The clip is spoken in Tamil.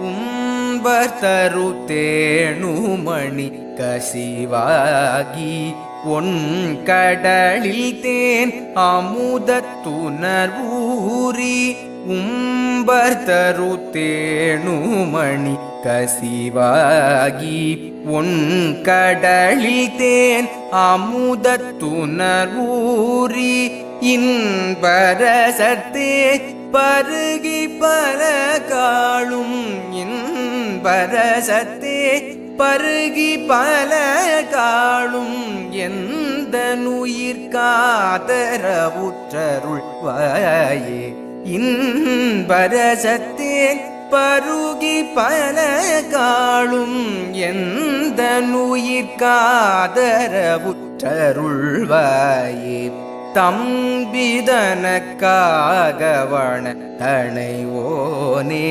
உம்பர் தருத்தேணுமணி கசிவாகி ஒன் கடலில் தேன் அமுதத்துணர்வூரி உம்பர் தருத்தேணுமணி கசிவாகி ஒன் கடலில் தேன் அமுதத்துணர்வூரி இன்பரசத்தே பருகி பல காளும் இன்பரசத்தே பருகி பல காளும் எந்த நுயிர்காதரவுற்றருள்வாயே இன்பரசத்தே பருகி பல காளும் எந்த நுயிர்காதரவுற்றருள்வாயே தம்பிதனக்காகவன தனைவோனே